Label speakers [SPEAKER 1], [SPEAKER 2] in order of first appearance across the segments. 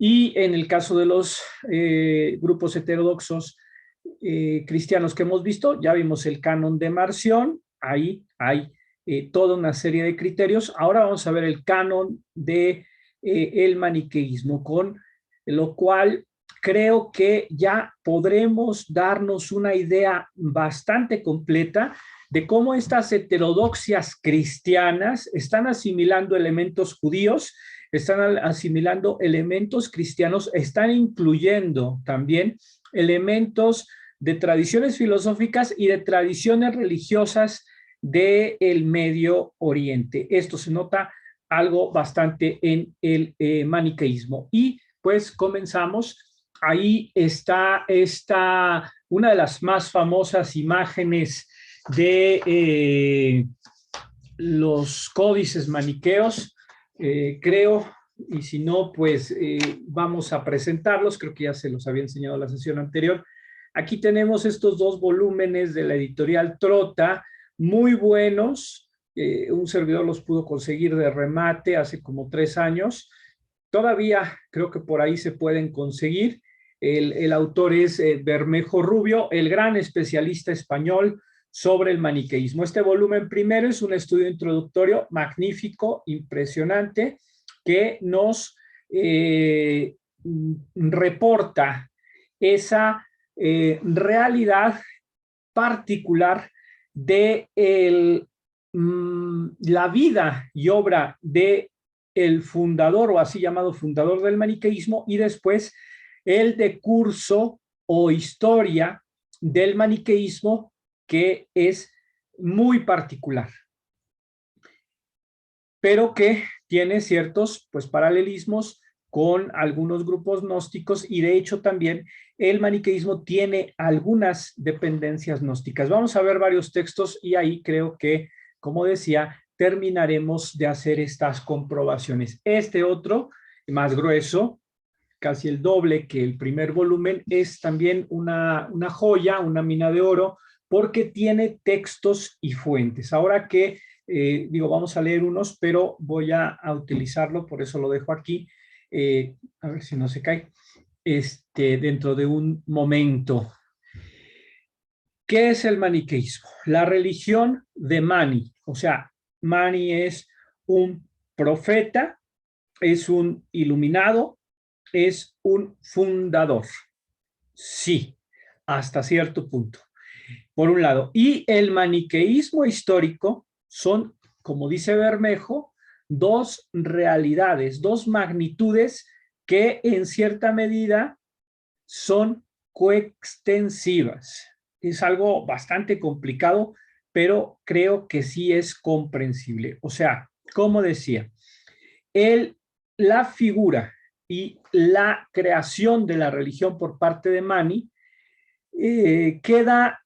[SPEAKER 1] Y en el caso de los grupos heterodoxos cristianos que hemos visto, ya vimos el canon de Marción, ahí hay toda una serie de criterios. Ahora vamos a ver el canon de el maniqueísmo, con lo cual creo que ya podremos darnos una idea bastante completa de cómo estas heterodoxias cristianas están asimilando elementos judíos, están asimilando elementos cristianos, están incluyendo también elementos de tradiciones filosóficas y de tradiciones religiosas del Medio Oriente. Esto se nota algo bastante en el maniqueísmo. Y pues comenzamos. Ahí está una de las más famosas imágenes de los códices maniqueos, creo, y si no, pues vamos a presentarlos. Creo que ya se los había enseñado en la sesión anterior. Aquí tenemos estos dos volúmenes de la editorial Trota, muy buenos. Un servidor los pudo conseguir de remate hace como 3 años. Todavía creo que por ahí se pueden conseguir. El autor es Bermejo Rubio, el gran especialista español sobre el maniqueísmo. Este volumen primero es un estudio introductorio magnífico, impresionante, que nos reporta esa realidad particular de la vida y obra de el fundador, o así llamado fundador del maniqueísmo, y después el decurso o historia del maniqueísmo, que es muy particular, pero que tiene ciertos pues paralelismos con algunos grupos gnósticos, y de hecho también el maniqueísmo tiene algunas dependencias gnósticas. Vamos a ver varios textos y ahí creo que, como decía, terminaremos de hacer estas comprobaciones. Este otro, más grueso, casi el doble que el primer volumen, es también una joya, una mina de oro, porque tiene textos y fuentes. Ahora que, vamos a leer unos, pero voy a utilizarlo, por eso lo dejo aquí, a ver si no se cae, dentro de un momento. ¿Qué es el maniqueísmo? La religión de Mani, o sea, Mani es un profeta, es un iluminado, es un fundador. Sí, hasta cierto punto. Por un lado. Y el maniqueísmo histórico son, como dice Bermejo, dos realidades, dos magnitudes que en cierta medida son coextensivas. Es algo bastante complicado, pero creo que sí es comprensible. O sea, como decía, la figura y la creación de la religión por parte de Mani queda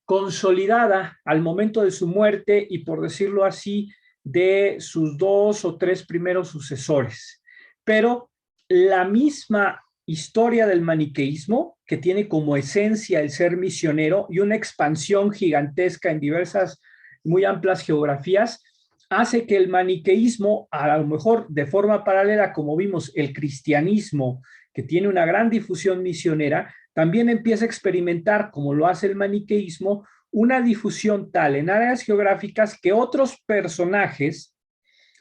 [SPEAKER 1] consolidada al momento de su muerte y, por decirlo así, de sus 2 o 3 primeros sucesores. Pero la misma historia del maniqueísmo, que tiene como esencia el ser misionero y una expansión gigantesca en diversas, muy amplias geografías, hace que el maniqueísmo, a lo mejor de forma paralela, como vimos, el cristianismo, que tiene una gran difusión misionera, también empieza a experimentar, como lo hace el maniqueísmo, una difusión tal en áreas geográficas que otros personajes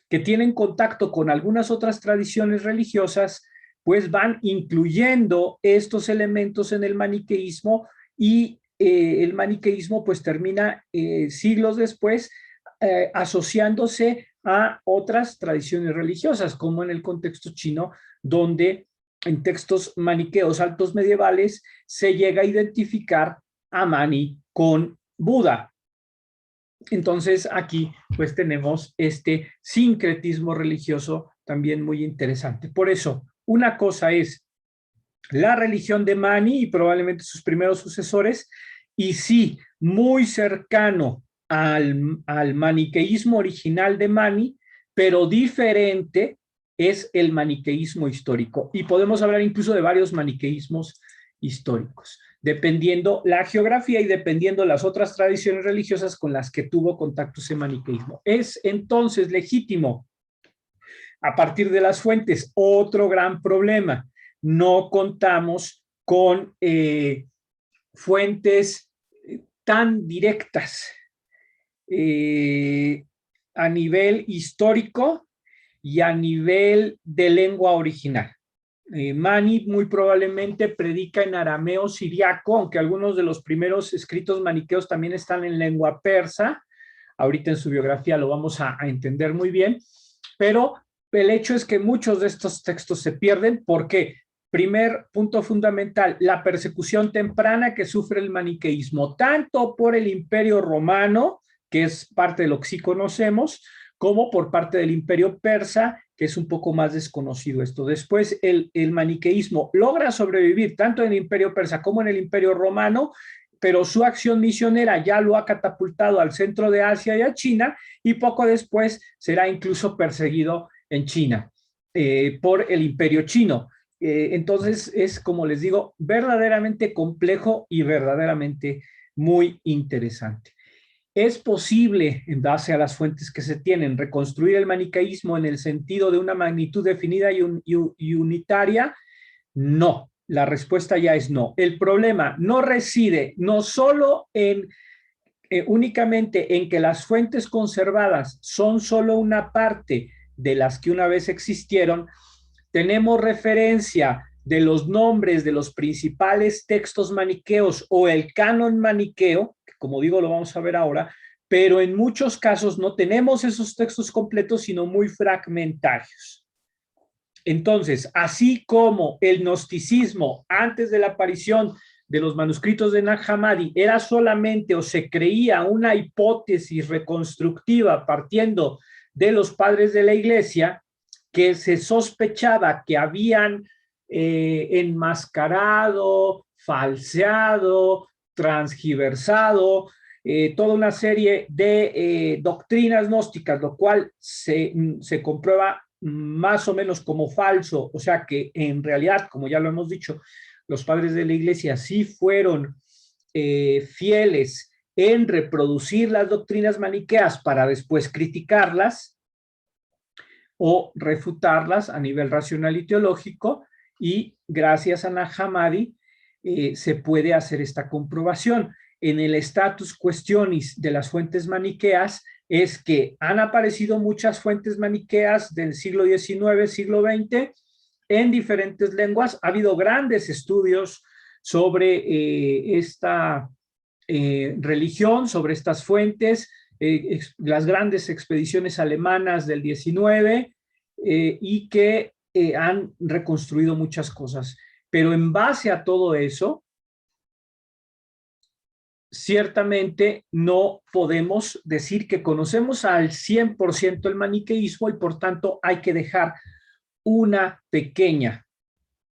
[SPEAKER 1] que tienen contacto con algunas otras tradiciones religiosas, pues van incluyendo estos elementos en el maniqueísmo, y el maniqueísmo pues termina siglos después asociándose a otras tradiciones religiosas, como en el contexto chino, donde en textos maniqueos altos medievales se llega a identificar a Mani con Buda. Entonces aquí pues tenemos este sincretismo religioso también muy interesante. Por eso, una cosa es la religión de Mani y probablemente sus primeros sucesores, y sí, muy cercano al maniqueísmo original de Mani, pero diferente es el maniqueísmo histórico. Y podemos hablar incluso de varios maniqueísmos históricos, dependiendo la geografía y dependiendo las otras tradiciones religiosas con las que tuvo contacto ese maniqueísmo. Es entonces legítimo a partir de las fuentes. Otro gran problema, no contamos con fuentes tan directas a nivel histórico y a nivel de lengua original. Mani muy probablemente predica en arameo siriaco, aunque algunos de los primeros escritos maniqueos también están en lengua persa. Ahorita en su biografía lo vamos a entender muy bien, pero el hecho es que muchos de estos textos se pierden. ¿Por qué? Primer punto fundamental, la persecución temprana que sufre el maniqueísmo, tanto por el Imperio Romano, que es parte de lo que sí conocemos, como por parte del Imperio Persa, que es un poco más desconocido esto. Después el maniqueísmo logra sobrevivir tanto en el Imperio Persa como en el Imperio Romano, pero su acción misionera ya lo ha catapultado al centro de Asia y a China, y poco después será incluso perseguido en China por el Imperio Chino. Entonces es, como les digo, verdaderamente complejo y verdaderamente muy interesante. ¿Es posible, en base a las fuentes que se tienen, reconstruir el maniqueísmo en el sentido de una magnitud definida y unitaria? No, la respuesta ya es no. El problema no reside no solo en únicamente en que las fuentes conservadas son solo una parte de las que una vez existieron. Tenemos referencia de los nombres de los principales textos maniqueos o el canon maniqueo, que como digo lo vamos a ver ahora, pero en muchos casos no tenemos esos textos completos, sino muy fragmentarios. Entonces, así como el gnosticismo antes de la aparición de los manuscritos de Nag Hammadi era solamente o se creía una hipótesis reconstructiva partiendo de los padres de la iglesia, que se sospechaba que habían enmascarado, falseado, transgiversado toda una serie de doctrinas gnósticas, lo cual se comprueba más o menos como falso, o sea que en realidad, como ya lo hemos dicho, los padres de la iglesia sí fueron fieles en reproducir las doctrinas maniqueas para después criticarlas o refutarlas a nivel racional y teológico, y gracias a Nag Hammadi se puede hacer esta comprobación. En el status questionis de las fuentes maniqueas es que han aparecido muchas fuentes maniqueas del siglo XIX, siglo XX, en diferentes lenguas. Ha habido grandes estudios sobre esta religión, sobre estas fuentes, las grandes expediciones alemanas del XIX, y que han reconstruido muchas cosas. Pero en base a todo eso, ciertamente no podemos decir que conocemos al 100% el maniqueísmo, y por tanto hay que dejar una pequeña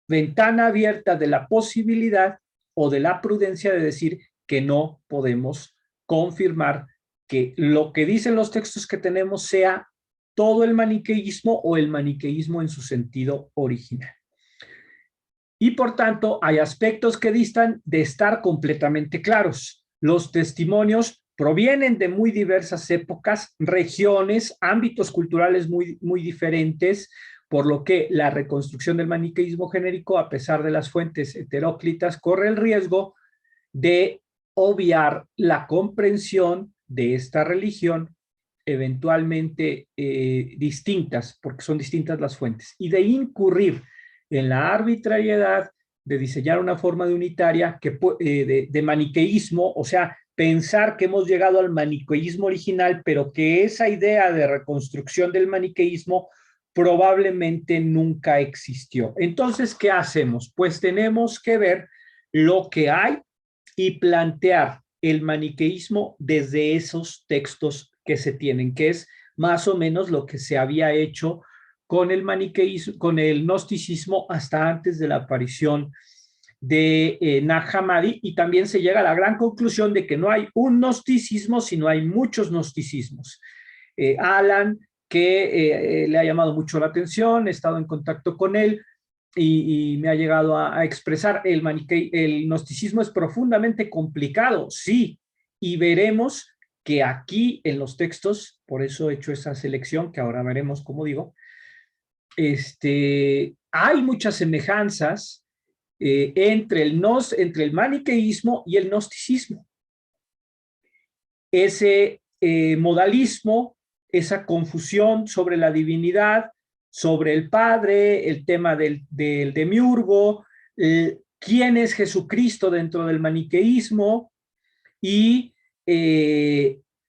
[SPEAKER 1] ventana abierta de la posibilidad o de la prudencia de decir que no podemos confirmar que lo que dicen los textos que tenemos sea todo el maniqueísmo o el maniqueísmo en su sentido original. Y por tanto hay aspectos que distan de estar completamente claros. Los testimonios provienen de muy diversas épocas, regiones, ámbitos culturales muy diferentes, por lo que la reconstrucción del maniqueísmo genérico, a pesar de las fuentes heteróclitas, corre el riesgo de obviar la comprensión de esta religión, eventualmente distintas, porque son distintas las fuentes, y de incurrir en la arbitrariedad de diseñar una forma de unitaria, de maniqueísmo, o sea, pensar que hemos llegado al maniqueísmo original, pero que esa idea de reconstrucción del maniqueísmo probablemente nunca existió. Entonces, ¿qué hacemos? Pues tenemos que ver lo que hay y plantear el maniqueísmo desde esos textos que se tienen, que es más o menos lo que se había hecho con el maniqueísmo, con el gnosticismo hasta antes de la aparición de Nag Hammadi, y también se llega a la gran conclusión de que no hay un gnosticismo, sino hay muchos gnosticismos. Alan, que le ha llamado mucho la atención, he estado en contacto con él y me ha llegado a expresar, el gnosticismo es profundamente complicado, sí, y veremos que aquí en los textos, por eso he hecho esa selección, que ahora veremos, como digo, hay muchas semejanzas entre el maniqueísmo y el gnosticismo. Ese modalismo, esa confusión sobre la divinidad, sobre el Padre, el tema del demiurgo, quién es Jesucristo dentro del maniqueísmo, y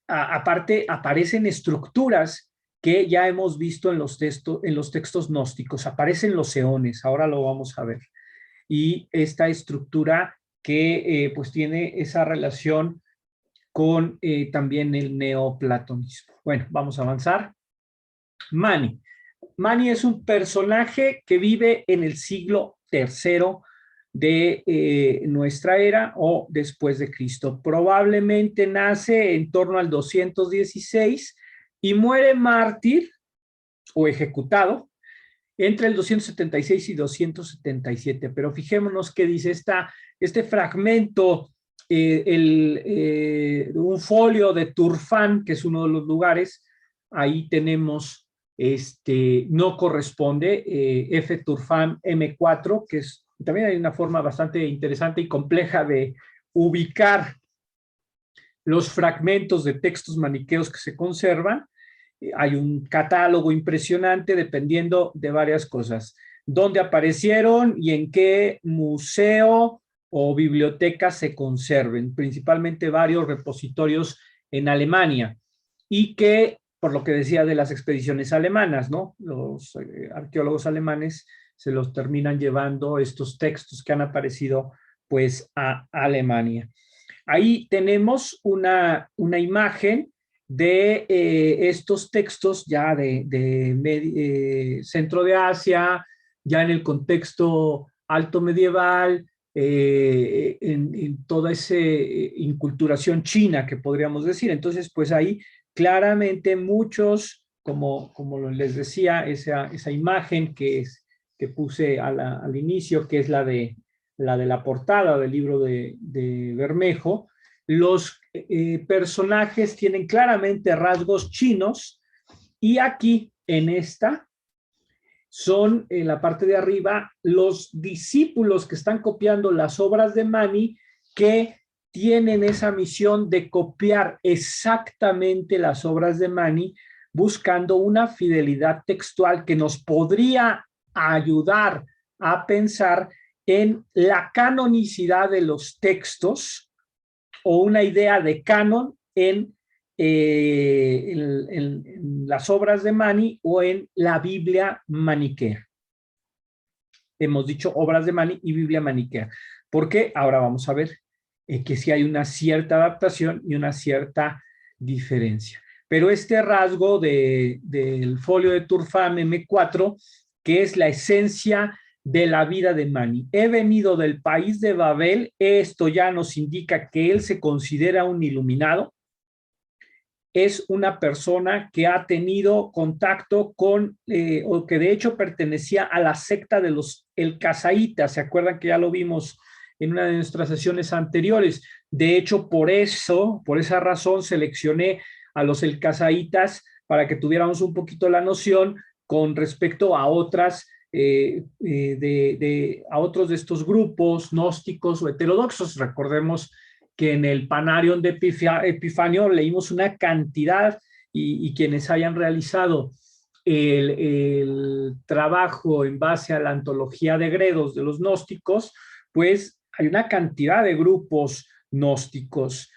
[SPEAKER 1] aparte aparecen estructuras que ya hemos visto en los textos gnósticos, aparecen los eones, ahora lo vamos a ver, y esta estructura que pues tiene esa relación con también el neoplatonismo. Bueno, vamos a avanzar. Mani. Mani es un personaje que vive en el siglo III de nuestra era o después de Cristo. Probablemente nace en torno al 216 y muere mártir o ejecutado entre el 276 y 277. Pero fijémonos qué dice este fragmento, un folio de Turfán, que es uno de los lugares, ahí tenemos, no corresponde, F Turfán M4, que es, también hay una forma bastante interesante y compleja de ubicar los fragmentos de textos maniqueos que se conservan. Hay un catálogo impresionante dependiendo de varias cosas. ¿Dónde aparecieron y en qué museo o biblioteca se conserven? Principalmente varios repositorios en Alemania. Y que, por lo que decía de las expediciones alemanas, ¿no? Los arqueólogos alemanes se los terminan llevando estos textos que han aparecido pues a Alemania. Ahí tenemos una imagen de estos textos ya de centro de Asia, ya en el contexto alto medieval, en toda esa inculturación china que podríamos decir. Entonces, pues ahí claramente muchos, como les decía, esa imagen que puse al inicio, que es la de la portada del libro de Bermejo, los personajes tienen claramente rasgos chinos, y aquí en esta son en la parte de arriba los discípulos que están copiando las obras de Mani, que tienen esa misión de copiar exactamente las obras de Mani, buscando una fidelidad textual que nos podría ayudar a pensar en la canonicidad de los textos, o una idea de canon en las obras de Mani o en la Biblia maniquea. Hemos dicho obras de Mani y Biblia maniquea. ¿Por qué? Ahora vamos a ver que sí hay una cierta adaptación y una cierta diferencia. Pero este rasgo del folio de Turfán M4, que es la esencia de la vida de Mani. He venido del país de Babel. Esto ya nos indica que él se considera un iluminado. Es una persona que ha tenido contacto con, o que de hecho pertenecía a la secta de los elcasaítas. ¿Se acuerdan que ya lo vimos en una de nuestras sesiones anteriores? De hecho, por esa razón, seleccioné a los elcasaítas para que tuviéramos un poquito la noción con respecto a otras a otros de estos grupos gnósticos o heterodoxos. Recordemos que en el Panarion de Epifanio leímos una cantidad, y quienes hayan realizado el trabajo en base a la antología de Gredos de los gnósticos, pues hay una cantidad de grupos gnósticos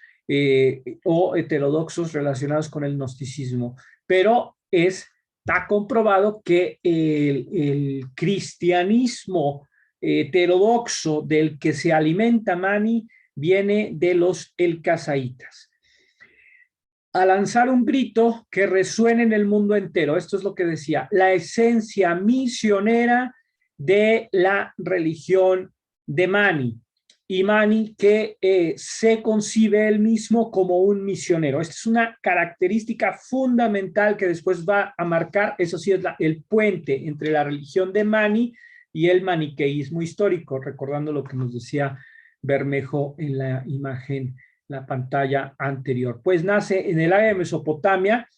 [SPEAKER 1] o heterodoxos relacionados con el gnosticismo, pero está comprobado que el cristianismo heterodoxo del que se alimenta Mani viene de los elcasaítas. A lanzar un grito que resuene en el mundo entero. Esto es lo que decía, la esencia misionera de la religión de Mani. Y Mani que se concibe él mismo como un misionero. Esta es una característica fundamental que después va a marcar, eso sí, es el puente entre la religión de Mani y el maniqueísmo histórico, recordando lo que nos decía Bermejo en la imagen, la pantalla anterior. Pues nace en el área de Mesopotamia,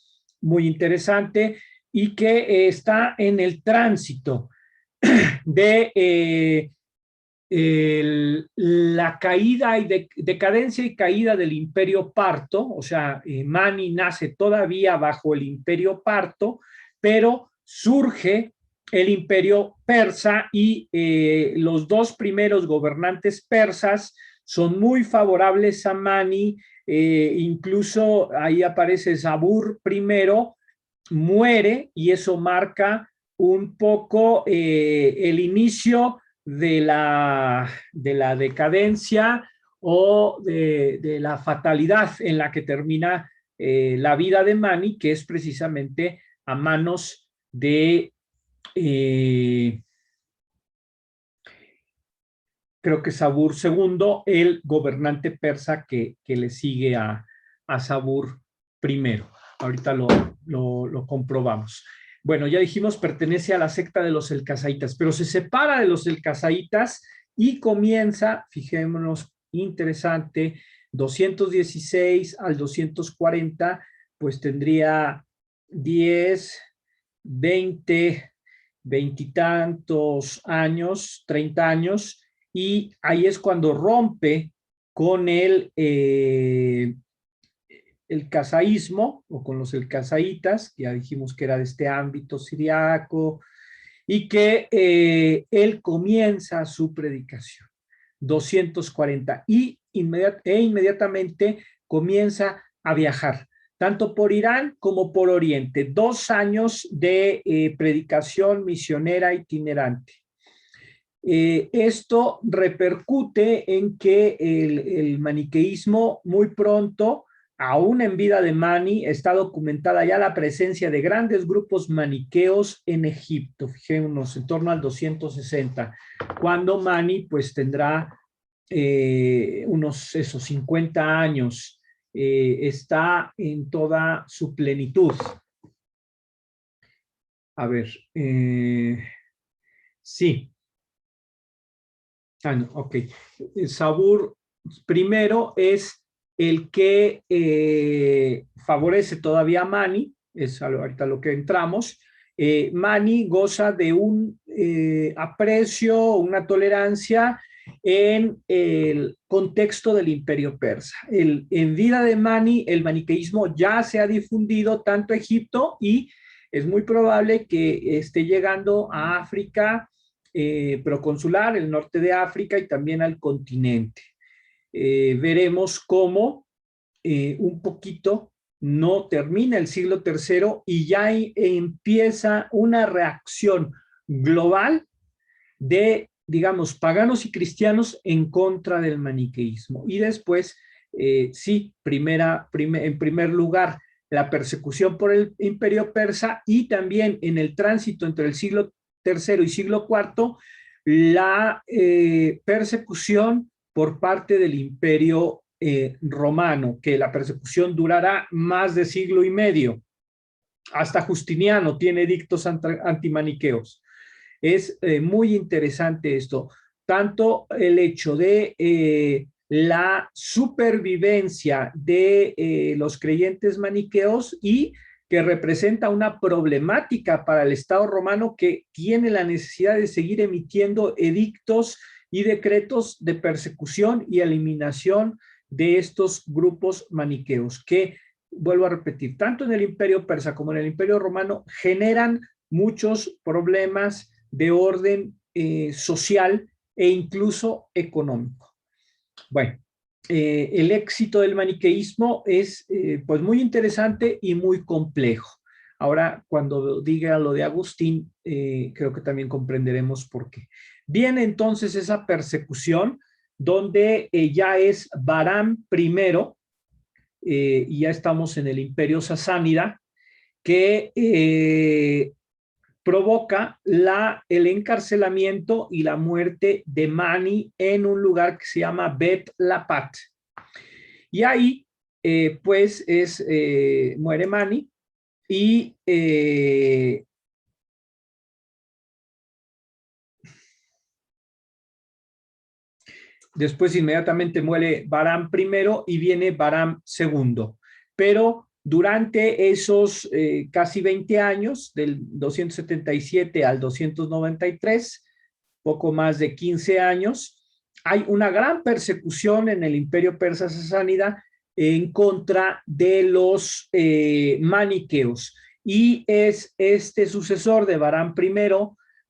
[SPEAKER 1] muy interesante, y que está en el tránsito de la caída y decadencia y caída del Imperio Parto. O sea, Mani nace todavía bajo el Imperio Parto, pero surge el Imperio Persa y los dos primeros gobernantes persas son muy favorables a Mani. Incluso ahí aparece Sabur primero, muere, y eso marca un poco el inicio de la decadencia o de la fatalidad en la que termina la vida de Mani, que es precisamente a manos de, creo que Sabur II, el gobernante persa que le sigue a Sabur primero. Ahorita lo comprobamos. Bueno, ya dijimos, pertenece a la secta de los elcasaitas, pero se separa de los elcasaitas y comienza, fijémonos, interesante, 216 al 240, pues tendría 10, 20, veintitantos años, 30 años, y ahí es cuando rompe con el casaísmo o con los elcasaitas, ya dijimos que era de este ámbito siriaco, y que él comienza su predicación, 240, y inmediatamente comienza a viajar, tanto por Irán como por Oriente, 2 años de predicación misionera itinerante. Esto repercute en que el maniqueísmo muy pronto, aún en vida de Mani, está documentada ya la presencia de grandes grupos maniqueos en Egipto. Fijémonos, en torno al 260, cuando Mani pues tendrá unos esos 50 años, está en toda su plenitud. A ver, sí. Ah, no, ok. Sabur primero es el que favorece todavía a Mani, es ahorita lo que entramos. Mani goza de un aprecio, una tolerancia en el contexto del Imperio Persa. En vida de Mani, el maniqueísmo ya se ha difundido tanto a Egipto, y es muy probable que esté llegando a África, proconsular, el norte de África, y también al continente. Veremos cómo un poquito no termina el siglo III y ya empieza una reacción global de, digamos, paganos y cristianos en contra del maniqueísmo. Y después, sí, en primer lugar, la persecución por el imperio persa, y también en el tránsito entre el siglo III y siglo IV, la persecución por parte del imperio romano, que la persecución durará más de siglo y medio. Hasta Justiniano tiene edictos antimaniqueos. Es muy interesante esto, tanto el hecho de la supervivencia de los creyentes maniqueos, y que representa una problemática para el Estado romano, que tiene la necesidad de seguir emitiendo edictos y decretos de persecución y eliminación de estos grupos maniqueos, que, vuelvo a repetir, tanto en el Imperio Persa como en el Imperio Romano generan muchos problemas de orden social e incluso económico. Bueno, el éxito del maniqueísmo es pues muy interesante y muy complejo. Ahora, cuando diga lo de Agustín, creo que también comprenderemos por qué. Viene entonces esa persecución, donde ya es Bahram I, y ya estamos en el Imperio Sasánida, que provoca el encarcelamiento y la muerte de Mani en un lugar que se llama Bet Lapat. Y ahí, pues, muere Mani, y después inmediatamente muere Bahram I y viene Bahram II. Pero Durante esos casi 20 años, del 277 al 293, poco más de 15 años, hay una gran persecución en el imperio persa sasánida en contra de los maniqueos. Y es este sucesor de Bahram I,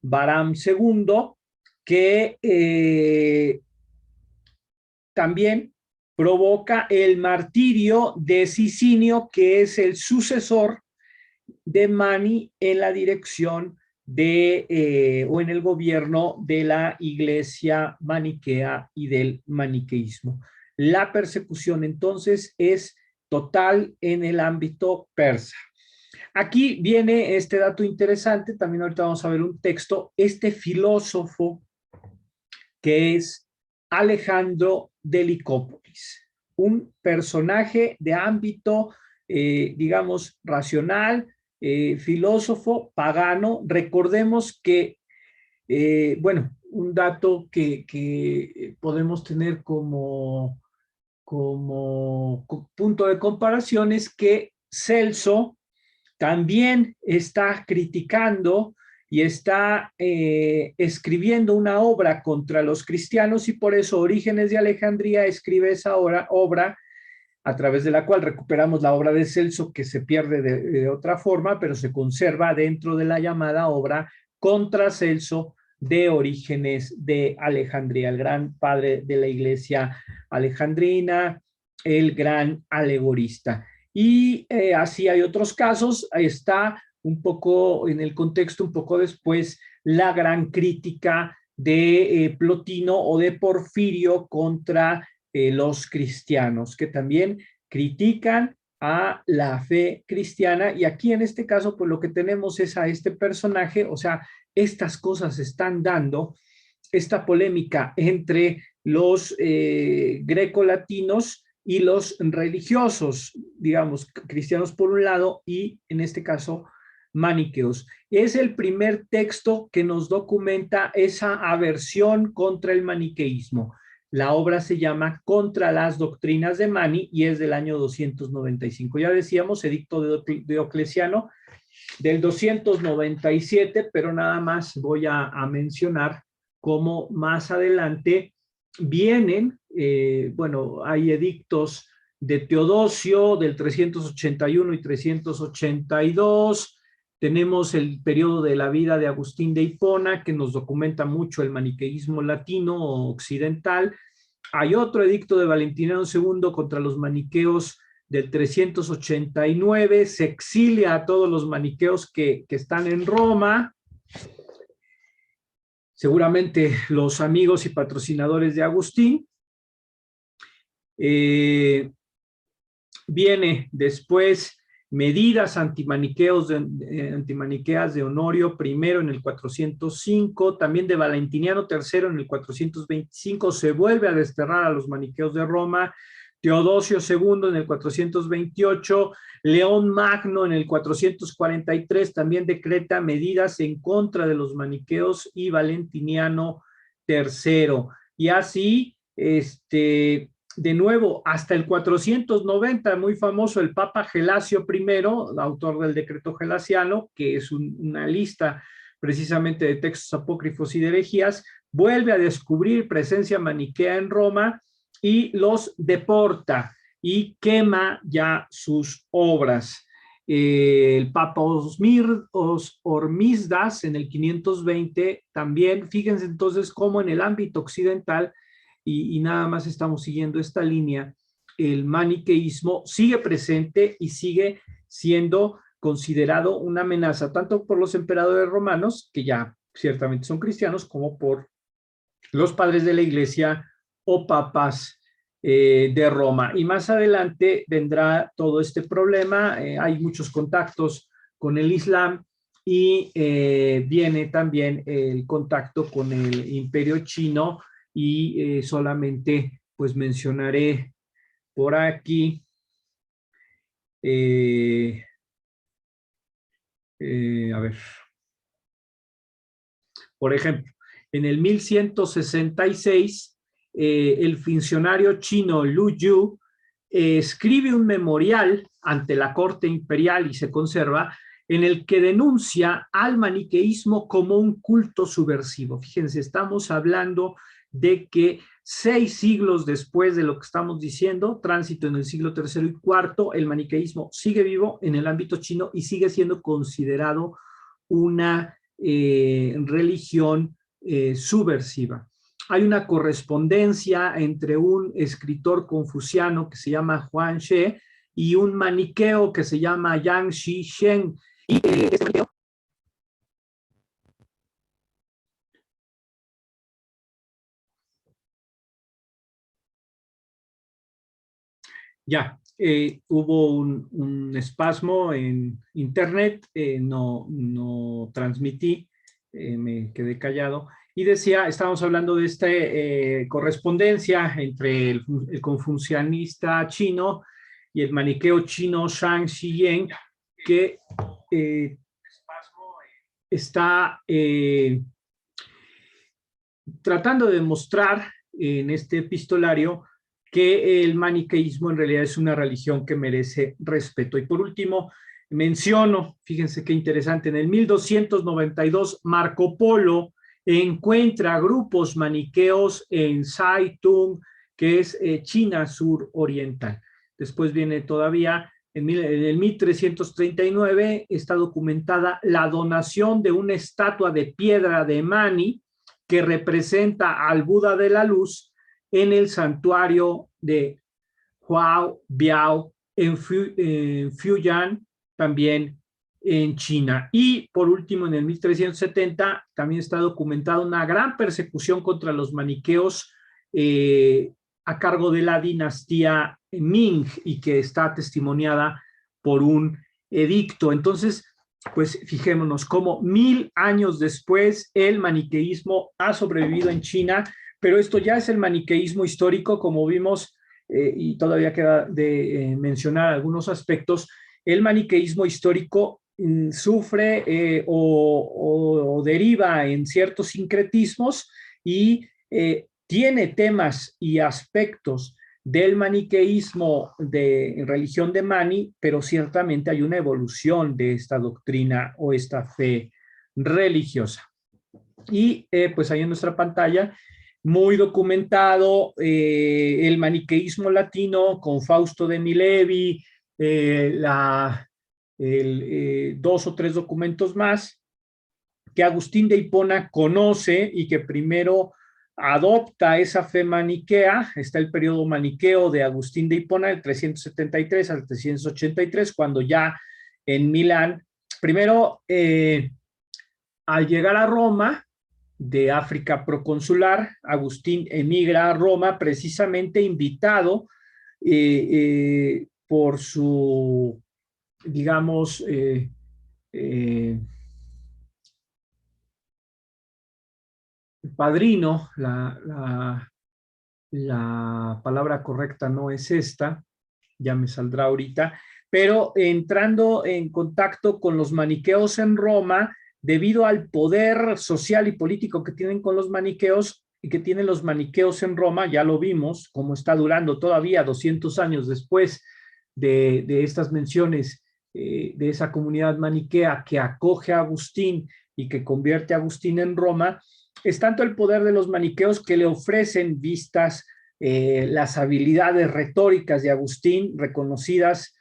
[SPEAKER 1] Bahram II, que también provoca el martirio de Sicinio, que es el sucesor de Mani en la dirección o en el gobierno de la iglesia maniquea y del maniqueísmo. La persecución entonces es total en el ámbito persa. Aquí viene este dato interesante, también ahorita vamos a ver un texto, este filósofo que es Alejandro de Licópolis, un personaje de ámbito, digamos, racional, filósofo, pagano. Recordemos que, bueno, un dato que podemos tener como punto de comparación es que Celso también está criticando y está escribiendo una obra contra los cristianos, y por eso Orígenes de Alejandría escribe esa obra a través de la cual recuperamos la obra de Celso, que se pierde de otra forma, pero se conserva dentro de la llamada obra contra Celso de Orígenes de Alejandría, el gran padre de la iglesia alejandrina, el gran alegorista. Y así hay otros casos. Está un poco en el contexto, un poco después, la gran crítica de Plotino o de Porfirio contra los cristianos, que también critican a la fe cristiana. Y aquí en este caso, pues lo que tenemos es a este personaje, o sea, estas cosas se están dando, esta polémica entre los grecolatinos y los religiosos, digamos, cristianos por un lado y en este caso maniqueos. Es el primer texto que nos documenta esa aversión contra el maniqueísmo. La obra se llama Contra las doctrinas de Mani y es del año 295. Ya decíamos, edicto de Diocleciano del 297, pero nada más voy a mencionar cómo más adelante vienen, bueno, hay edictos de Teodosio del 381 y 382, tenemos el periodo de la vida de Agustín de Hipona, que nos documenta mucho el maniqueísmo latino o occidental. Hay otro edicto de Valentiniano II contra los maniqueos del 389, se exilia a todos los maniqueos que están en Roma. Seguramente los amigos y patrocinadores de Agustín. Viene después medidas antimaniqueas de Honorio I en el 405, también de Valentiniano III en el 425, se vuelve a desterrar a los maniqueos de Roma. Teodosio II en el 428, León Magno en el 443 también decreta medidas en contra de los maniqueos y Valentiniano III. Y así, de nuevo, hasta el 490, muy famoso, el Papa Gelasio I, autor del decreto gelasiano, que es una lista precisamente de textos apócrifos y de herejías, vuelve a descubrir presencia maniquea en Roma y los deporta y quema ya sus obras. El Papa Hormisdas en el 520 también, fíjense entonces cómo en el ámbito occidental, y nada más estamos siguiendo esta línea, el maniqueísmo sigue presente y sigue siendo considerado una amenaza tanto por los emperadores romanos, que ya ciertamente son cristianos, como por los padres de la iglesia o papas de Roma. Y más adelante vendrá todo este problema. Hay muchos contactos con el Islam y viene también el contacto con el imperio chino, y solamente pues mencionaré por aquí a ver, por ejemplo, en el 1166 el funcionario chino Lu Yu escribe un memorial ante la corte imperial y se conserva, en el que denuncia al maniqueísmo como un culto subversivo. Fíjense, estamos hablando de que 6 siglos después de lo que estamos diciendo, tránsito en el siglo III y IV, el maniqueísmo sigue vivo en el ámbito chino y sigue siendo considerado una religión subversiva. Hay una correspondencia entre un escritor confuciano que se llama Huang She y un maniqueo que se llama Yang Shisheng. Y este maniqueo ya, hubo un espasmo en internet, no transmití, me quedé callado. Y decía, estábamos hablando de esta correspondencia entre el confucianista chino y el maniqueo chino Shang Xiyen, que está tratando de demostrar en este epistolario que el maniqueísmo en realidad es una religión que merece respeto. Y por último, menciono, fíjense qué interesante, en el 1292 Marco Polo encuentra grupos maniqueos en Saitung, que es China suroriental. Después viene todavía, en el 1339 está documentada la donación de una estatua de piedra de Mani que representa al Buda de la Luz en el santuario de Huao Biao en Fujian, también en China. Y por último, en el 1370 también está documentada una gran persecución contra los maniqueos a cargo de la dinastía Ming y que está testimoniada por un edicto. Entonces, pues fijémonos cómo 1000 años después el maniqueísmo ha sobrevivido en China, pero esto ya es el maniqueísmo histórico, como vimos, y todavía queda de mencionar algunos aspectos. El maniqueísmo histórico sufre o deriva en ciertos sincretismos y tiene temas y aspectos del maniqueísmo de religión de Mani, pero ciertamente hay una evolución de esta doctrina o esta fe religiosa. Y pues ahí en nuestra pantalla, muy documentado, el maniqueísmo latino con Fausto de Milevi, dos o tres documentos más que Agustín de Hipona conoce y que primero adopta esa fe maniquea. Está el periodo maniqueo de Agustín de Hipona, del 373 al 383, cuando ya en Milán, primero, al llegar a Roma, de África proconsular, Agustín emigra a Roma precisamente invitado por su, digamos, padrino, la palabra correcta no es esta, ya me saldrá ahorita, pero entrando en contacto con los maniqueos en Roma, debido al poder social y político que tienen con los maniqueos y que tienen los maniqueos en Roma, ya lo vimos, como está durando todavía 200 años después de estas menciones de esa comunidad maniquea que acoge a Agustín y que convierte a Agustín en Roma, es tanto el poder de los maniqueos que le ofrecen vistas las habilidades retóricas de Agustín, reconocidas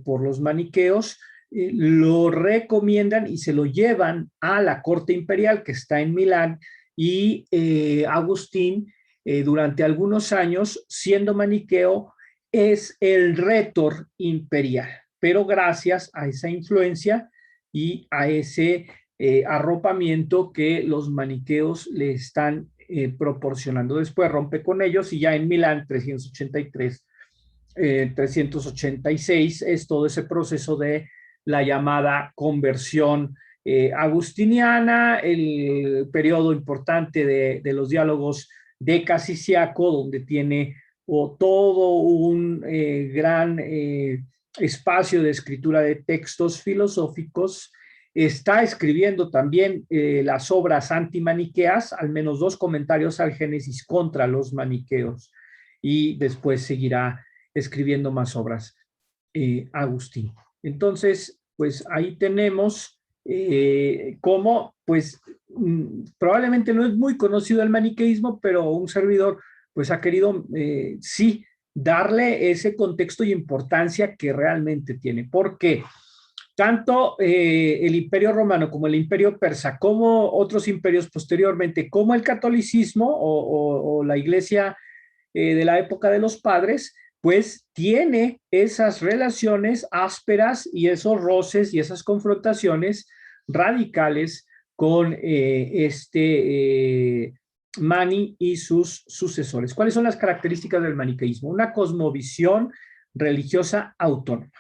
[SPEAKER 1] por los maniqueos, lo recomiendan y se lo llevan a la corte imperial que está en Milán y Agustín, durante algunos años, siendo maniqueo, es el rétor imperial, pero gracias a esa influencia y a ese arropamiento que los maniqueos le están proporcionando. Después rompe con ellos y ya en Milán 383, 386 es todo ese proceso de la llamada conversión agustiniana, el periodo importante de los diálogos de Casiciaco, donde tiene todo un gran espacio de escritura de textos filosóficos. Está escribiendo también las obras antimaniqueas, al menos 2 comentarios al Génesis contra los maniqueos, y después seguirá escribiendo más obras, Agustín. Entonces, pues ahí tenemos cómo, pues probablemente no es muy conocido el maniqueísmo, pero un servidor pues ha querido, sí, darle ese contexto y importancia que realmente tiene. ¿Por qué? Tanto el Imperio Romano como el Imperio Persa, como otros imperios posteriormente, como el catolicismo o la iglesia de la época de los padres, pues tiene esas relaciones ásperas y esos roces y esas confrontaciones radicales con Mani y sus sucesores. ¿Cuáles son las características del maniqueísmo? Una cosmovisión religiosa autónoma.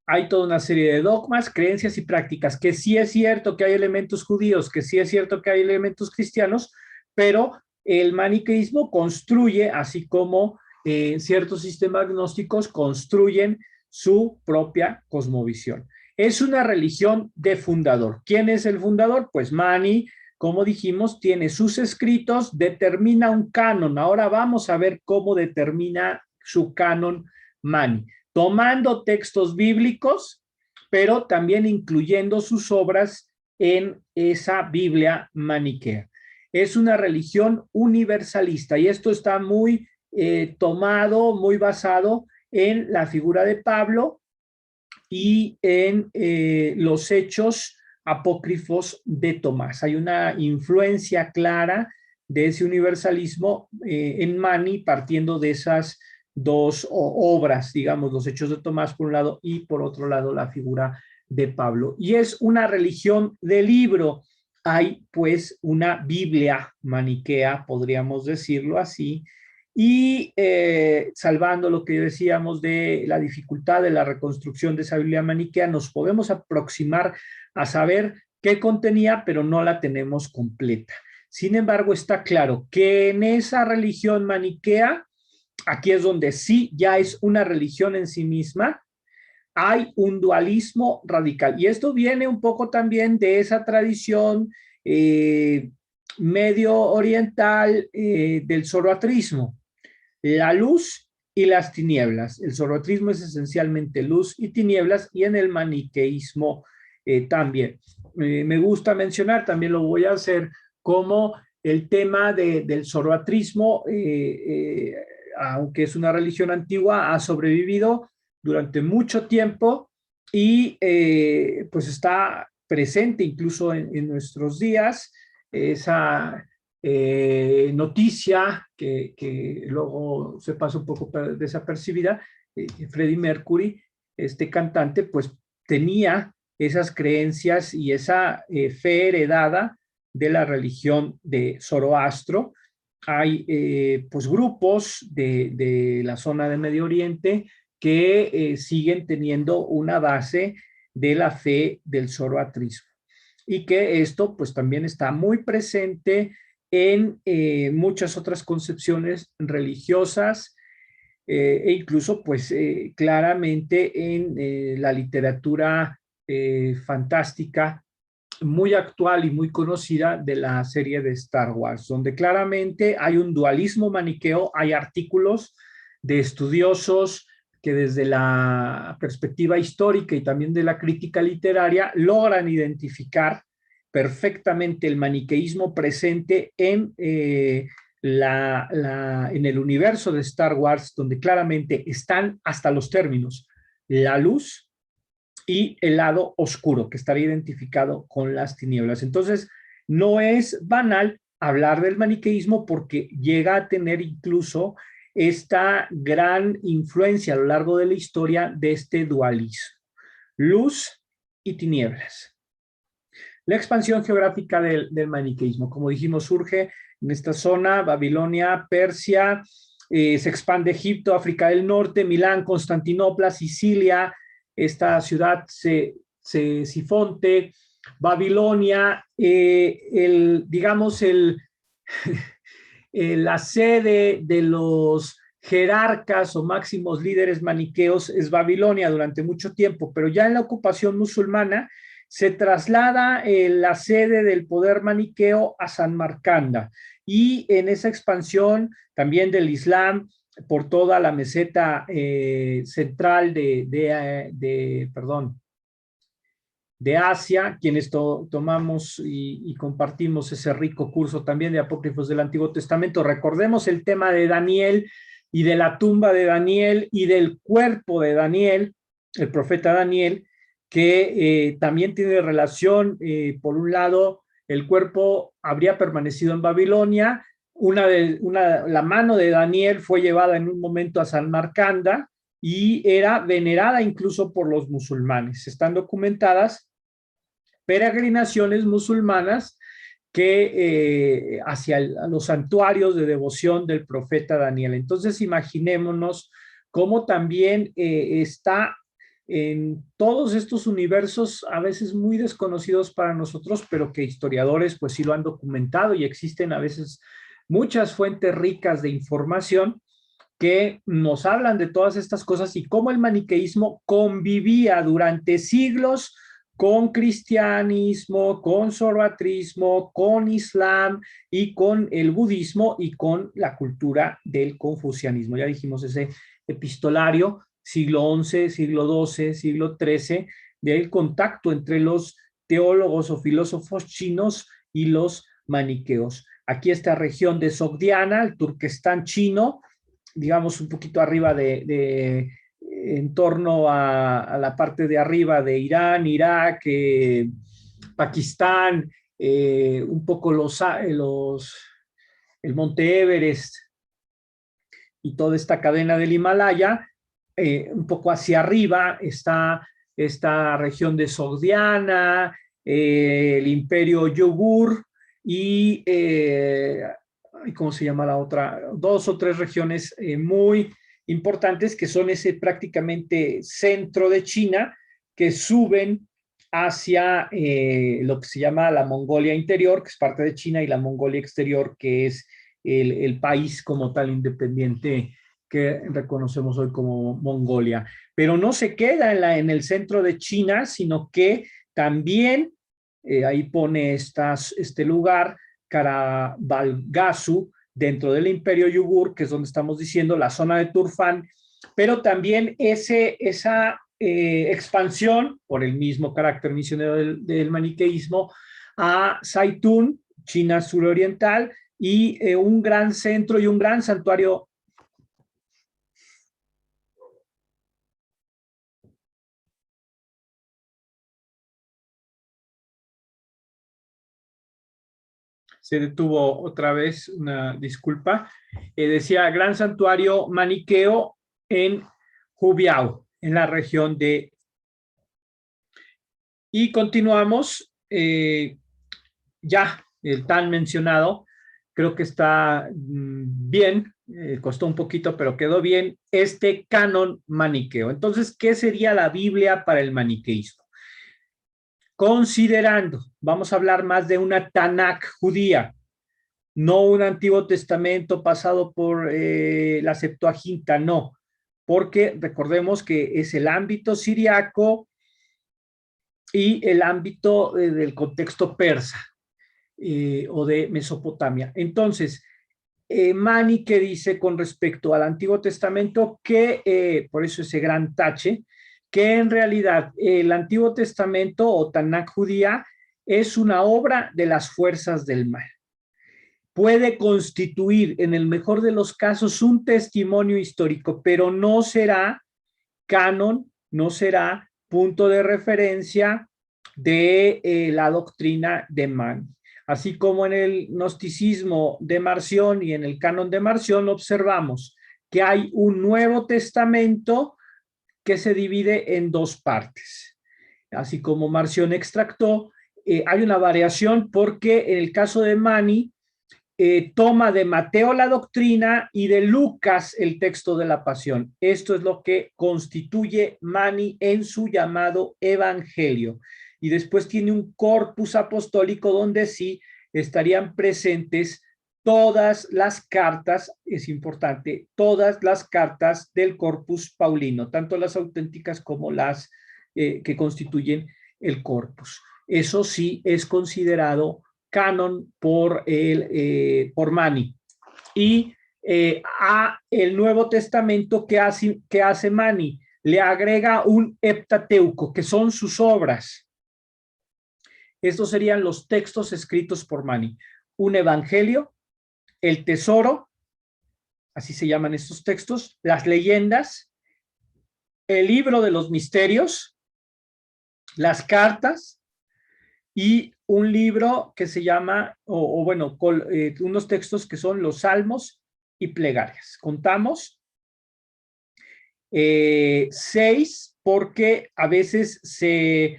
[SPEAKER 1] Hay toda una serie de dogmas, creencias y prácticas, que sí es cierto que hay elementos judíos, que sí es cierto que hay elementos cristianos, pero el maniqueísmo construye, así como ciertos sistemas gnósticos construyen su propia cosmovisión. Es una religión de fundador. ¿Quién es el fundador? Pues Mani, como dijimos, tiene sus escritos, determina un canon. Ahora vamos a ver cómo determina su canon Mani, tomando textos bíblicos, pero también incluyendo sus obras en esa Biblia maniquea. Es una religión universalista y esto está muy tomado, muy basado en la figura de Pablo y en los hechos apócrifos de Tomás. Hay una influencia clara de ese universalismo en Mani, partiendo de esas dos obras, digamos, los hechos de Tomás por un lado y por otro lado la figura de Pablo. Y es una religión de libro. Hay pues una Biblia maniquea, podríamos decirlo así, y salvando lo que decíamos de la dificultad de la reconstrucción de esa Biblia maniquea, nos podemos aproximar a saber qué contenía, pero no la tenemos completa. Sin embargo, está claro que en esa religión maniquea, aquí es donde sí ya es una religión en sí misma, hay un dualismo radical. Y esto viene un poco también de esa tradición medio oriental del zoroastrismo, la luz y las tinieblas. El zoroastrismo es esencialmente luz y tinieblas, y en el maniqueísmo también. Me gusta mencionar, también lo voy a hacer, como el tema del zoroastrismo, aunque es una religión antigua, ha sobrevivido durante mucho tiempo y pues está presente incluso en nuestros días. Esa noticia que luego se pasa un poco desapercibida, Freddie Mercury, este cantante, pues tenía esas creencias y esa fe heredada de la religión de Zoroastro. Hay pues grupos de la zona de Medio Oriente que siguen teniendo una base de la fe del zoroastrismo, y que esto pues también está muy presente en muchas otras concepciones religiosas e incluso pues claramente en la literatura fantástica muy actual y muy conocida de la serie de Star Wars, donde claramente hay un dualismo maniqueo. Hay artículos de estudiosos que desde la perspectiva histórica y también de la crítica literaria logran identificar perfectamente el maniqueísmo presente en, en el universo de Star Wars, donde claramente están hasta los términos la luz y el lado oscuro, que estaría identificado con las tinieblas. Entonces, no es banal hablar del maniqueísmo, porque llega a tener incluso esta gran influencia a lo largo de la historia de este dualismo, luz y tinieblas. La expansión geográfica del maniqueísmo, como dijimos, surge en esta zona: Babilonia, Persia, se expande Egipto, África del Norte, Milán, Constantinopla, Sicilia, esta ciudad Sifonte, Babilonia, digamos, la sede de los jerarcas o máximos líderes maniqueos es Babilonia durante mucho tiempo, pero ya en la ocupación musulmana se traslada la sede del poder maniqueo a Samarcanda, y en esa expansión también del Islam, por toda la meseta central de Asia, quienes tomamos y compartimos ese rico curso también de apócrifos del Antiguo Testamento. Recordemos el tema de Daniel y de la tumba de Daniel y del cuerpo de Daniel, el profeta Daniel, que también tiene relación, por un lado, el cuerpo habría permanecido en Babilonia, la mano de Daniel fue llevada en un momento a Samarcanda y era venerada incluso por los musulmanes. Están documentadas peregrinaciones musulmanas que hacia los santuarios de devoción del profeta Daniel. Entonces imaginémonos cómo también está en todos estos universos a veces muy desconocidos para nosotros, pero que historiadores pues sí lo han documentado y existen a veces muchas fuentes ricas de información que nos hablan de todas estas cosas y cómo el maniqueísmo convivía durante siglos con cristianismo, con zoroastrismo, con islam y con el budismo y con la cultura del confucianismo. Ya dijimos ese epistolario, siglo XI, siglo XII, siglo XIII, del contacto entre los teólogos o filósofos chinos y los maniqueos. Aquí esta región de Sogdiana, el Turquestán chino, digamos un poquito arriba en torno a la parte de arriba de Irán, Irak, Pakistán, un poco el Monte Everest y toda esta cadena del Himalaya, un poco hacia arriba está esta región de Sogdiana, el imperio Yugur y ¿cómo se llama la otra? Dos o tres regiones muy importantes que son ese prácticamente centro de China que suben hacia lo que se llama la Mongolia interior, que es parte de China, y la Mongolia exterior, que es el país como tal independiente que reconocemos hoy como Mongolia. Pero no se queda en el centro de China, sino que también, ahí pone este lugar, Karabalgasu, dentro del imperio Yugur, que es donde estamos diciendo la zona de Turfán, pero también esa expansión, por el mismo carácter misionero del maniqueísmo, a Saitún, China suroriental, y un gran centro y un gran santuario. Se detuvo otra vez, una disculpa. Decía gran santuario maniqueo en Hubiao, en la región de. Y continuamos, ya el tan mencionado, creo que está bien, costó un poquito, pero quedó bien, este canon maniqueo. Entonces, ¿qué sería la Biblia para el maniqueísmo? Considerando, vamos a hablar más de una Tanakh judía, no un Antiguo Testamento pasado por la Septuaginta, no, porque recordemos que es el ámbito siriaco y el ámbito del contexto persa o de Mesopotamia. Entonces, Mani que dice con respecto al Antiguo Testamento que, por eso ese gran tache, que en realidad el Antiguo Testamento o Tanakh judía es una obra de las fuerzas del mal. Puede constituir en el mejor de los casos un testimonio histórico, pero no será canon, no será punto de referencia de la doctrina de Mani. Así como en el gnosticismo de Marción y en el canon de Marción observamos que hay un Nuevo Testamento que se divide en dos partes. Así como Marción extractó, hay una variación porque en el caso de Mani, toma de Mateo la doctrina y de Lucas el texto de la pasión. Esto es lo que constituye Mani en su llamado evangelio. Y después tiene un corpus apostólico donde sí estarían presentes todas las cartas, es importante, todas las cartas del corpus paulino, tanto las auténticas como las que constituyen el corpus. Eso sí es considerado canon por Mani. Y a el Nuevo Testamento, ¿qué hace Mani? Le agrega un heptateuco, que son sus obras. Estos serían los textos escritos por Mani. Un evangelio, el tesoro, así se llaman estos textos, las leyendas, el libro de los misterios, las cartas y un libro que se llama, unos textos que son los salmos y plegarias. Contamos 6 porque a veces se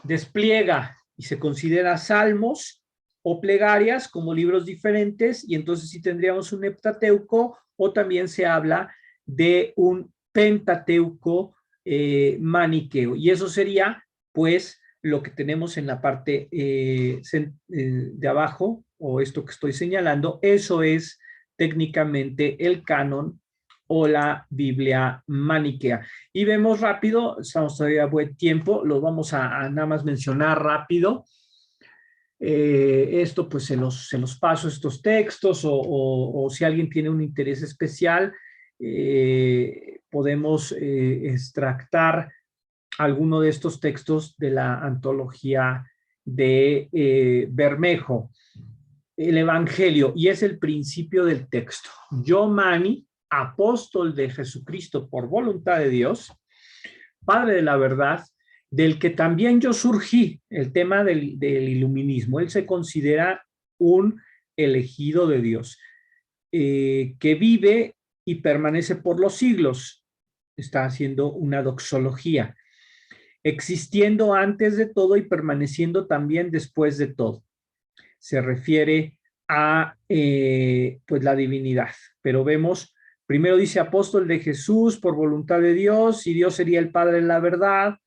[SPEAKER 1] despliega y se considera salmos o plegarias como libros diferentes, y entonces sí tendríamos un heptateuco, o también se habla de un pentateuco maniqueo, y eso sería pues lo que tenemos en la parte de abajo, o esto que estoy señalando. Eso es técnicamente el canon o la Biblia maniquea. Y vemos rápido, estamos todavía a buen tiempo, lo vamos a nada más mencionar rápido. Esto pues se los paso, estos textos, o si alguien tiene un interés especial, podemos extractar alguno de estos textos de la antología de Bermejo, el Evangelio, y es el principio del texto. Yo, Mani, apóstol de Jesucristo por voluntad de Dios, Padre de la verdad, del que también yo surgí, el tema del iluminismo. Él se considera un elegido de Dios, que vive y permanece por los siglos. Está haciendo una doxología, existiendo antes de todo y permaneciendo también después de todo. Se refiere a pues la divinidad, pero vemos, primero dice apóstol de Jesús por voluntad de Dios, y Dios sería el Padre de la verdad.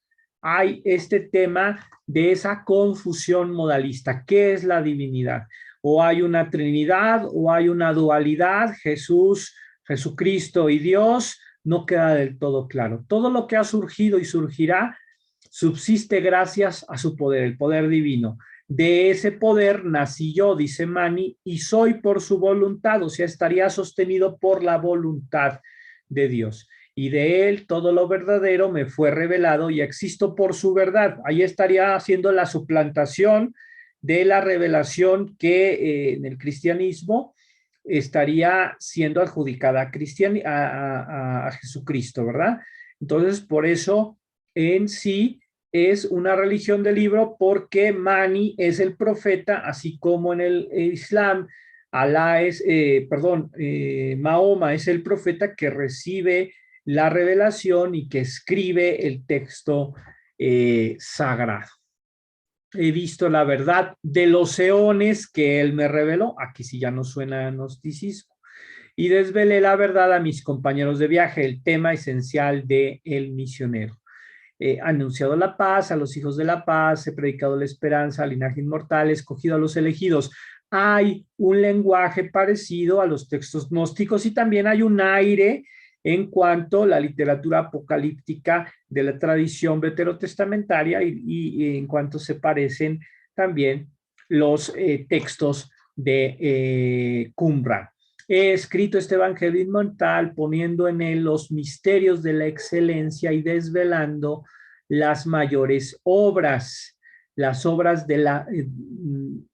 [SPEAKER 1] Hay este tema de esa confusión modalista. ¿Qué es la divinidad? O hay una trinidad o hay una dualidad, Jesús, Jesucristo y Dios. No queda del todo claro. Todo lo que ha surgido y surgirá subsiste gracias a su poder, el poder divino. De ese poder nací yo, dice Mani, y soy por su voluntad, o sea, estaría sostenido por la voluntad de Dios. Y de él todo lo verdadero me fue revelado y existo por su verdad. Ahí estaría haciendo la suplantación de la revelación que en el cristianismo estaría siendo adjudicada a Jesucristo, ¿verdad? Entonces, por eso en sí es una religión del libro, porque Mani es el profeta, así como en el Islam, Mahoma es el profeta que recibe la revelación y que escribe el texto sagrado. He visto la verdad de los eones que él me reveló. Aquí sí ya no suena gnosticismo. Y desvelé la verdad a mis compañeros de viaje, el tema esencial de El misionero. Anunciado la paz a los hijos de la paz, he predicado la esperanza al linaje inmortal, he escogido a los elegidos. Hay un lenguaje parecido a los textos gnósticos, y también hay un aire en cuanto a la literatura apocalíptica de la tradición veterotestamentaria, y en cuanto se parecen también los textos de Qumran. He escrito este evangelio inmortal poniendo en él los misterios de la excelencia y desvelando las mayores obras, las obras de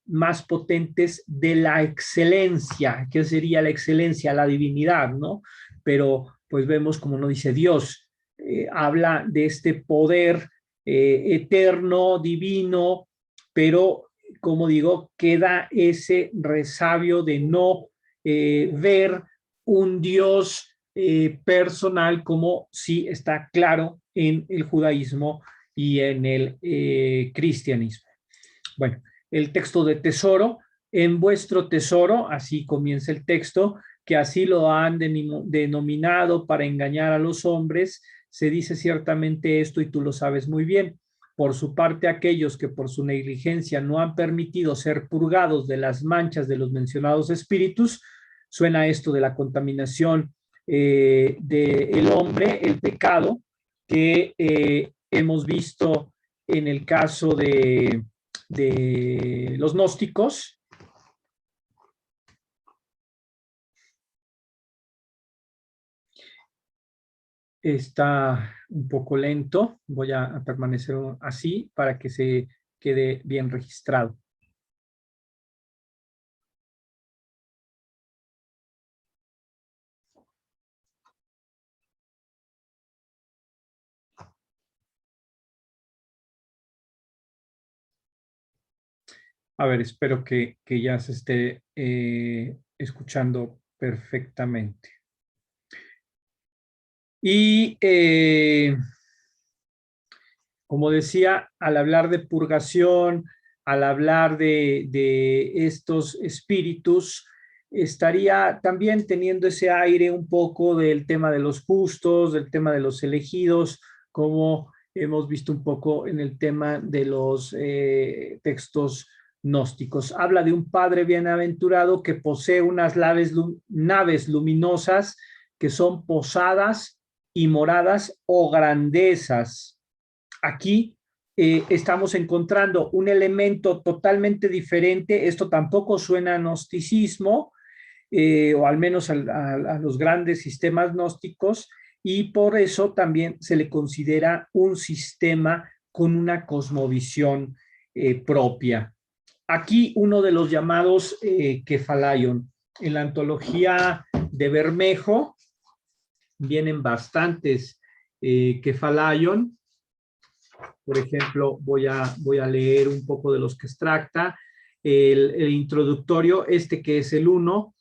[SPEAKER 1] más potentes de la excelencia. ¿Qué sería la excelencia? La divinidad, ¿no? Pero pues vemos como no dice Dios, habla de este poder eterno, divino, pero como digo, queda ese resabio de no ver un Dios personal, como sí está claro en el judaísmo y en el cristianismo. Bueno, el texto de tesoro, en vuestro tesoro, así comienza el texto, que así lo han denominado para engañar a los hombres, se dice ciertamente esto y tú lo sabes muy bien. Por su parte, aquellos que por su negligencia no han permitido ser purgados de las manchas de los mencionados espíritus, suena esto de la contaminación del hombre, el pecado, que hemos visto en el caso de los gnósticos, está un poco lento. Voy a permanecer así para que se quede bien registrado. A ver, espero que ya se esté escuchando perfectamente. Y como decía, al hablar de purgación, al hablar de estos espíritus, estaría también teniendo ese aire un poco del tema de los justos, del tema de los elegidos, como hemos visto un poco en el tema de los textos gnósticos. Habla de un padre bienaventurado que posee unas naves luminosas que son posadas y moradas o grandezas. Aquí estamos encontrando un elemento totalmente diferente. Esto tampoco suena a gnosticismo, o al menos a los grandes sistemas gnósticos, y por eso también se le considera un sistema con una cosmovisión propia. Aquí uno de los llamados Kephalaion. En la antología de Bermejo vienen bastantes Kephalaion. Por ejemplo, voy a leer un poco de los que extracta. El introductorio, este que es el 1,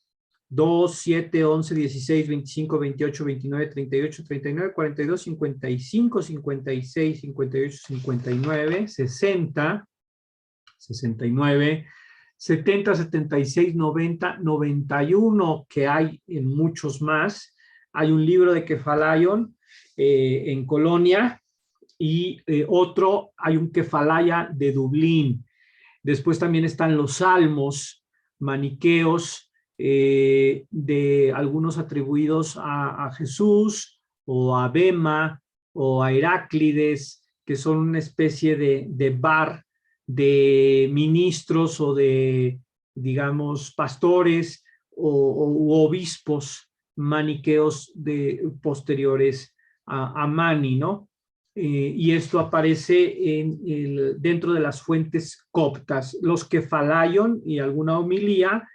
[SPEAKER 1] 2, 7, 11, 16, 25, 28, 29, 38, 39, 42, 55, 56, 58, 59, 60, 69, 70, 76, 90, 91, que hay en muchos más. Hay un libro de Kephalaion en Colonia, y otro, hay un Kefalaya de Dublín. Después también están los salmos maniqueos, de algunos atribuidos a Jesús o a Bema o a Heráclides, que son una especie de bar de ministros o de, digamos, pastores o obispos maniqueos posteriores a Mani, ¿no? Y esto aparece dentro de las fuentes coptas. Los Kephalaion y alguna homilía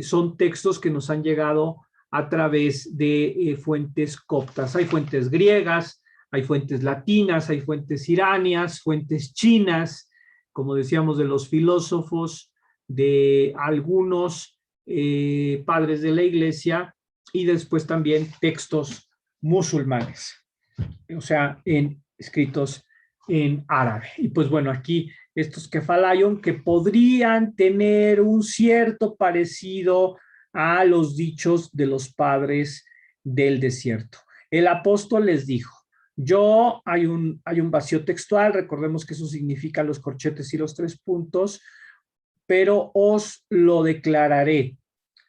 [SPEAKER 1] son textos que nos han llegado a través de fuentes coptas. Hay fuentes griegas, hay fuentes latinas, hay fuentes iranias, fuentes chinas, como decíamos, de los filósofos, de algunos padres de la iglesia, y después también textos musulmanes, o sea, escritos en árabe. Y pues bueno, aquí estos Kephalaion que podrían tener un cierto parecido a los dichos de los padres del desierto. El apóstol les dijo, hay un vacío textual, recordemos que eso significa los corchetes y los 3 puntos, pero os lo declararé.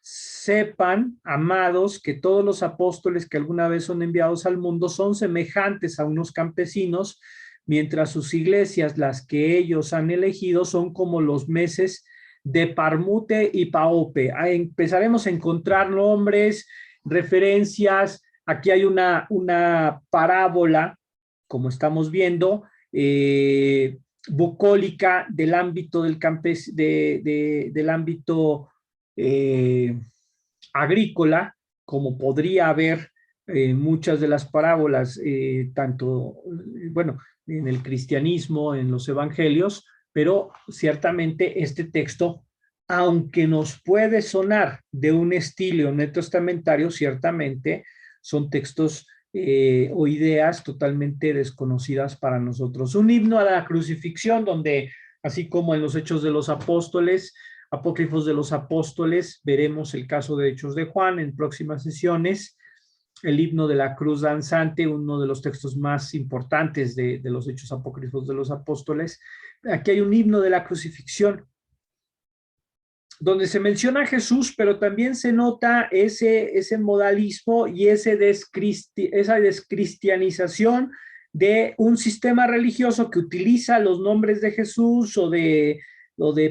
[SPEAKER 1] Sepan, amados, que todos los apóstoles que alguna vez son enviados al mundo son semejantes a unos campesinos, mientras sus iglesias, las que ellos han elegido, son como los meses de Parmute y Paope. Empezaremos a encontrar nombres, referencias. Aquí hay una parábola, como estamos viendo, bucólica del ámbito del ámbito agrícola, como podría haber muchas de las parábolas, tanto, bueno, en el cristianismo, en los evangelios, pero ciertamente este texto, aunque nos puede sonar de un estilo neotestamentario, ciertamente son textos o ideas totalmente desconocidas para nosotros. Un himno a la crucifixión, donde, así como en los Hechos de los Apóstoles, Apócrifos de los Apóstoles, veremos el caso de Hechos de Juan en próximas sesiones, el himno de la cruz danzante, uno de los textos más importantes de los Hechos Apócrifos de los Apóstoles. Aquí hay un himno de la crucifixión, donde se menciona a Jesús, pero también se nota ese modalismo y esa descristianización de un sistema religioso que utiliza los nombres de Jesús o de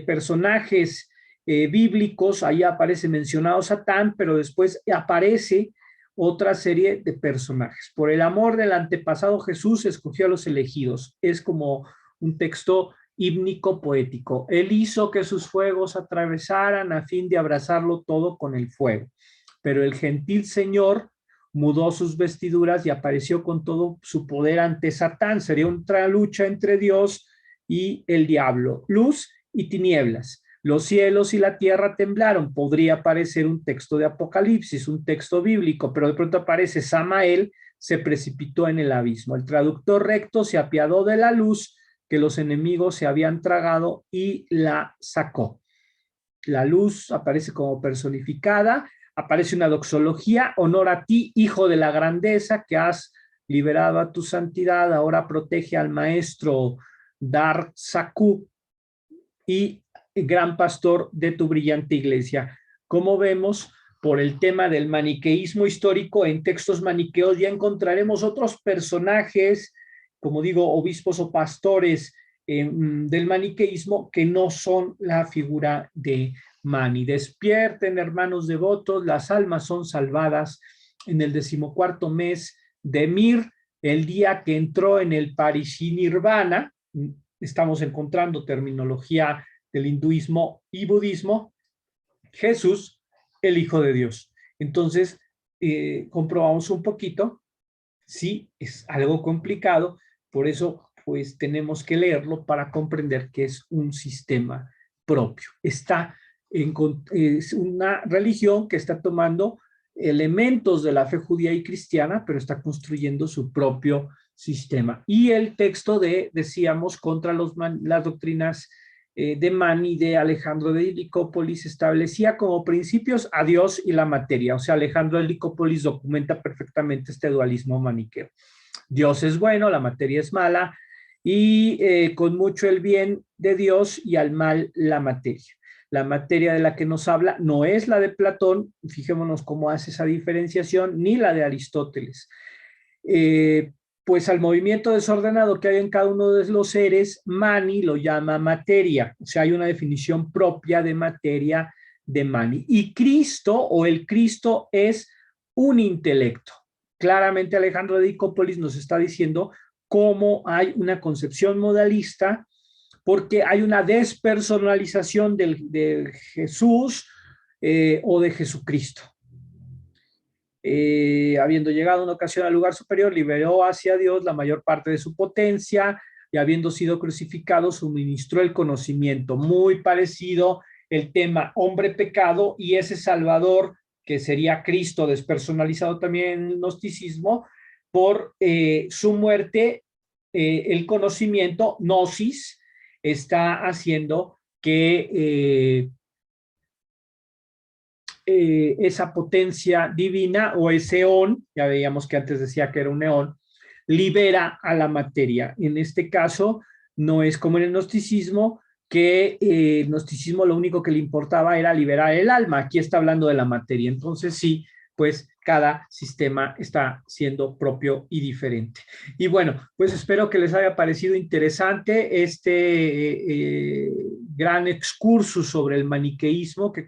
[SPEAKER 1] personajes bíblicos. Ahí aparece mencionado Satán, pero después aparece otra serie de personajes. Por el amor del antepasado Jesús escogió a los elegidos. Es como un texto hímnico poético. Él hizo que sus fuegos atravesaran a fin de abrazarlo todo con el fuego. Pero el gentil Señor mudó sus vestiduras y apareció con todo su poder ante Satán. Sería una lucha entre Dios y el diablo, luz y tinieblas. Los cielos y la tierra temblaron. Podría parecer un texto de Apocalipsis, un texto bíblico, pero de pronto aparece Samael, se precipitó en el abismo. El traductor recto se apiadó de la luz que los enemigos se habían tragado y la sacó. La luz aparece como personificada, aparece una doxología: honor a ti, hijo de la grandeza, que has liberado a tu santidad, ahora protege al maestro Dar Saku y gran pastor de tu brillante iglesia. Como vemos, por el tema del maniqueísmo histórico, en textos maniqueos ya encontraremos otros personajes, como digo, obispos o pastores del maniqueísmo, que no son la figura de Mani. Despierten, hermanos devotos, las almas son salvadas en el 14º mes de Mir, el día que entró en el Parishinirvana. Estamos encontrando terminología del hinduismo y budismo, Jesús, el Hijo de Dios. Entonces, comprobamos un poquito, sí, es algo complicado, por eso pues tenemos que leerlo para comprender que es un sistema propio. Es una religión que está tomando elementos de la fe judía y cristiana, pero está construyendo su propio sistema. Y el texto decíamos, contra las doctrinas de Mani, de Alejandro de Licópolis, establecía como principios a Dios y la materia. O sea, Alejandro de Licópolis documenta perfectamente este dualismo maniqueo. Dios es bueno, la materia es mala, y con mucho el bien de Dios y al mal la materia. La materia de la que nos habla no es la de Platón, fijémonos cómo hace esa diferenciación, ni la de Aristóteles. Pues al movimiento desordenado que hay en cada uno de los seres, Mani lo llama materia. O sea, hay una definición propia de materia de Mani. Y Cristo, o el Cristo, es un intelecto. Claramente Alejandro de Licópolis nos está diciendo cómo hay una concepción modalista, porque hay una despersonalización del Jesús o de Jesucristo. Habiendo llegado una ocasión al lugar superior, liberó hacia Dios la mayor parte de su potencia, y habiendo sido crucificado, suministró el conocimiento. Muy parecido el tema hombre pecado y ese Salvador, que sería Cristo, despersonalizado también en el gnosticismo, por su muerte, el conocimiento, gnosis, está haciendo que esa potencia divina, o ese eón, ya veíamos que antes decía que era un eón, libera a la materia. En este caso, no es como en el gnosticismo, que el gnosticismo lo único que le importaba era liberar el alma. Aquí está hablando de la materia. Entonces sí, pues cada sistema está siendo propio y diferente. Y bueno, pues espero que les haya parecido interesante este gran excursus sobre el maniqueísmo, que